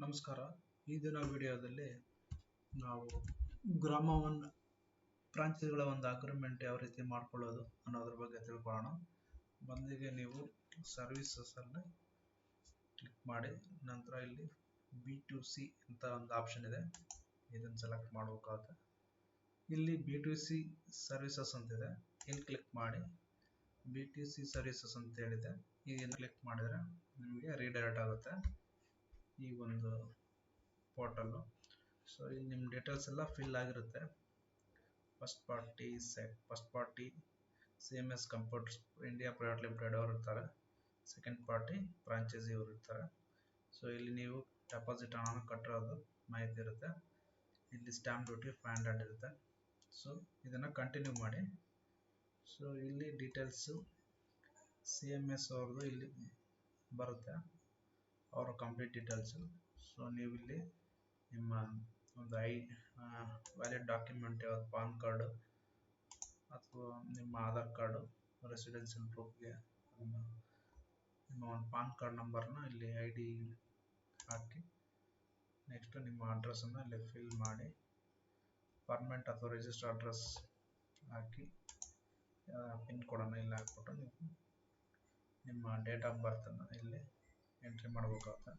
ನಮಸ್ಕಾರ. ಈ ದಿನ ವಿಡಿಯೋದಲ್ಲಿ ನಾವು ಗ್ರಾಮ ಒನ್ ಫ್ರಾಂಚೈಸಿಗಳ ಒಂದು ಅಗ್ರಿಮೆಂಟ್ ಯಾವ ರೀತಿ ಮಾಡ್ಕೊಳ್ಳೋದು ಅನ್ನೋದ್ರ ಬಗ್ಗೆ ತಿಳ್ಕೊಳ್ಳೋಣ. ಮೊದಲಿಗೆ ನೀವು ಸರ್ವಿಸಸ್ ಅಲ್ಲಿ ಕ್ಲಿಕ್ ಮಾಡಿ, ನಂತರ ಇಲ್ಲಿ B2C ಅಂತ ಒಂದು ಆಪ್ಷನ್ ಇದೆ, ಇದನ್ನು ಸೆಲೆಕ್ಟ್ ಮಾಡಬೇಕಾಗುತ್ತೆ. ಇಲ್ಲಿ B2C ಸರ್ವಿಸಸ್ ಅಂತಿದೆ, ಇಲ್ಲಿ ಕ್ಲಿಕ್ ಮಾಡಿ B2C ಸರ್ವಿಸಸ್ ಅಂತ ಹೇಳಿದೆ, ಇದನ್ನು ಕ್ಲಿಕ್ ಮಾಡಿದ್ರೆ ನಿಮಗೆ ರೀಡೈರೆಕ್ಟ್ ಆಗುತ್ತೆ ಈ ಒಂದು ಪೋರ್ಟಲ್ಲು. ಸೊ ಇಲ್ಲಿ ನಿಮ್ಮ ಡೀಟೇಲ್ಸ್ ಎಲ್ಲ ಫಿಲ್ ಆಗಿರುತ್ತೆ. First party CMS computers India private limited ಅವರು ಇರ್ತಾರೆ, ಸೆಕೆಂಡ್ ಪಾರ್ಟಿ ಫ್ರಾಂಚೈಸಿ ಅವರು ಇರ್ತಾರೆ. ಸೊ ಇಲ್ಲಿ ನೀವು ಡೆಪಾಸಿಟ್ ಹಣ ಕಟ್ಟಿರೋದು ಮಾಹಿತಿ ಇರುತ್ತೆ, ಇಲ್ಲಿ ಸ್ಟ್ಯಾಂಪ್ ಡ್ಯೂಟಿ 500 ಇರುತ್ತೆ. ಸೊ ಇದನ್ನು ಕಂಟಿನ್ಯೂ ಮಾಡಿ. ಸೊ ಇಲ್ಲಿ ಡೀಟೇಲ್ಸು CMS ಅವ್ರದ್ದು ಇಲ್ಲಿ ಬರುತ್ತೆ, ಅವರ ಕಂಪ್ಲೀಟ್ ಡೀಟೇಲ್ಸು. ಸೊ ನೀವು ಇಲ್ಲಿ ನಿಮ್ಮ ಒಂದು ವ್ಯಾಲಿಡ್ ಡಾಕ್ಯುಮೆಂಟ್ ಯಾವುದು, ಪಾನ್ ಕಾರ್ಡು ಅಥವಾ ನಿಮ್ಮ ಆಧಾರ್ ಕಾರ್ಡು, ರೆಸಿಡೆನ್ಷಿಯಲ್ ಪ್ರೂಫ್ಗೆ ನಿಮ್ಮ ಒಂದು ಪಾನ್ ಕಾರ್ಡ್ ನಂಬರ್ನ ಇಲ್ಲಿ ID ಹಾಕಿ, ನೆಕ್ಸ್ಟ್ ನಿಮ್ಮ ಅಡ್ರೆಸ್ಸನ್ನು ಇಲ್ಲಿ ಫಿಲ್ ಮಾಡಿ, ಪರ್ಮನೆಂಟ್ ಅಥವಾ ರಿಜಿಸ್ಟರ್ ಅಡ್ರೆಸ್ ಹಾಕಿ, ಪಿನ್ ಕೋಡನ್ನು ಇಲ್ಲಿ ಹಾಕ್ಬಿಟ್ಟು ನೀವು ನಿಮ್ಮ ಡೇಟ್ ಆಫ್ ಬರ್ತನ್ನು ಇಲ್ಲಿ ಎಂಟ್ರಿ ಮಾಡಬೇಕಾಗುತ್ತೆ.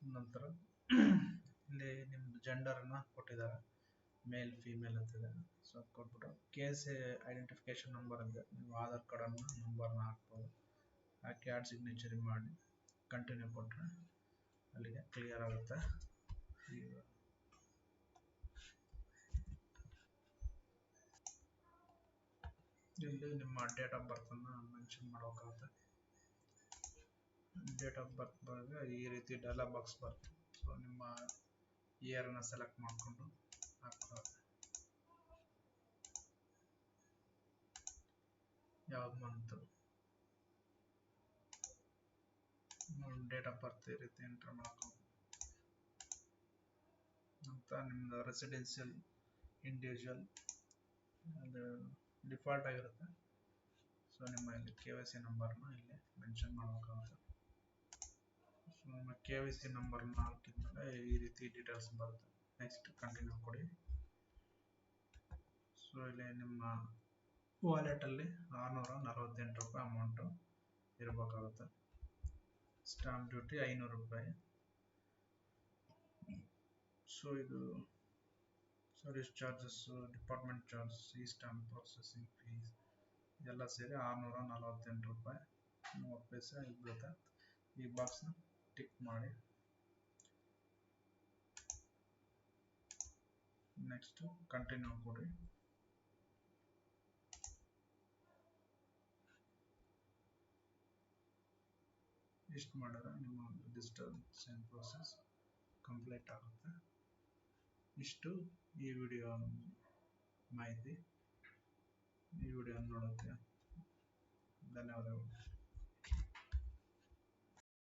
ನಂತರ ಇಲ್ಲಿ ನಿಮ್ಮದು ಜೆಂಡರನ್ನು ಕೊಟ್ಟಿದ್ದಾರೆ, ಮೇಲ್ ಫೀಮೇಲ್ ಅಂತಿದೆ. ಸೊ ಕೊಟ್ಬಿಟ್ಟು KSA ಐಡೆಂಟಿಫಿಕೇಶನ್ ನಂಬರ್ ಇದೆ, ನೀವು ಆಧಾರ್ ಕಾರ್ಡನ್ನು ನಂಬರ್ನ ಹಾಕ್ಬೋದು, ಹಾಕಿ ಆ್ಯಡ್ ಸಿಗ್ನೇಚರ್ ಮಾಡಿ ಕಂಟಿನ್ಯೂ ಕೊಟ್ಟರೆ ಅಲ್ಲಿಗೆ ಕ್ಲಿಯರ್ ಆಗುತ್ತೆ. ಇಲ್ಲಿ ನಿಮ್ಮ ಡೇಟ್ ಆಫ್ ಬರ್ತನ್ನು ಮೆನ್ಷನ್ ಮಾಡಬೇಕಾಗುತ್ತೆ. ಡೇಟ್ ಆಫ್ ಬರ್ತ್ ಬಂದಾಗ ಈ ರೀತಿ ಡಯಲಾಗ್ ಬಾಕ್ಸ್ ಬರುತ್ತೆ. ಸೊ ನಿಮ್ಮ ಇಯರನ್ನು ಸೆಲೆಕ್ಟ್ ಮಾಡಿಕೊಂಡು ಹಾಕ್ಕೊಳ್ಳೋದು, ಯಾವ ಮಂತು, ಡೇಟ್ ಆಫ್ ಬರ್ತ್ ಈ ರೀತಿ ಎಂಟರ್ ಮಾಡ್ಕೊಂಡು, ನಂತರ ನಿಮ್ಮದು ರೆಸಿಡೆನ್ಷಿಯಲ್ ಇಂಡಿವಿಜುವಲ್ ಅದು ಡಿಫಾಲ್ಟ್ ಆಗಿರುತ್ತೆ. ಸೊ ನಿಮ್ಮ ಇಲ್ಲಿ KYC ನಂಬರ್ನ ಇಲ್ಲಿ ಮೆನ್ಷನ್ ಮಾಡಬೇಕಾಗುತ್ತೆ. ಸೊ ನಿಮ್ಮ KYC ನಂಬರ್ನ ಹಾಕಿದ್ಮೇಲೆ ಈ ರೀತಿ ಡೀಟೇಲ್ಸ್ ಬರುತ್ತೆ. ನೆಕ್ಸ್ಟ್ ಕಂಟಿನ್ಯೂ ಕೊಡಿ. ಸೊ ಇಲ್ಲಿ ನಿಮ್ಮ ವಾಲೆಟಲ್ಲಿ 648 ರೂಪಾಯಿ ಅಮೌಂಟು ಇರಬೇಕಾಗುತ್ತೆ. ಸ್ಟಾಂಪ್ ಡ್ಯೂಟಿ 500 ರೂಪಾಯಿ. ಸೊ ಇದು ಸರ್ವಿಸ್ ಚಾರ್ಜಸ್ಸು, ಡಿಪಾರ್ಟ್ಮೆಂಟ್ ಚಾರ್ಜಸ್, ಈ ಸ್ಟಾಂಪ್ ಪ್ರೊಸೆಸಿಂಗ್ ಫೀಸ್ ಇದೆಲ್ಲ ಸೇರಿ 648 ರೂಪಾಯಿ 30 ಪೈಸೆ ಬೀಳುತ್ತೆ. ಈ ಬಾಕ್ಸ್ನ ಟಿಕ್ ಮಾಡಿ, ನೆಕ್ಸ್ಟ್ ಕಂಟಿನ್ಯೂ ಕೊಡಿ. ಇಷ್ಟು ಮಾಡಿದ್ರೆ ನಿಮ್ಮ ಡಿಜಿಟಲ್ ಸೈನ್ ಪ್ರೋಸೆಸ್ ಕಂಪ್ಲೀಟ್ ಆಗುತ್ತೆ. ಇಷ್ಟು ಈ ವಿಡಿಯೋ ಮಾಹಿತಿ. ಈ ವಿಡಿಯೋ ನೋಡೋಕ್ಕೆ ಧನ್ಯವಾದಗಳು.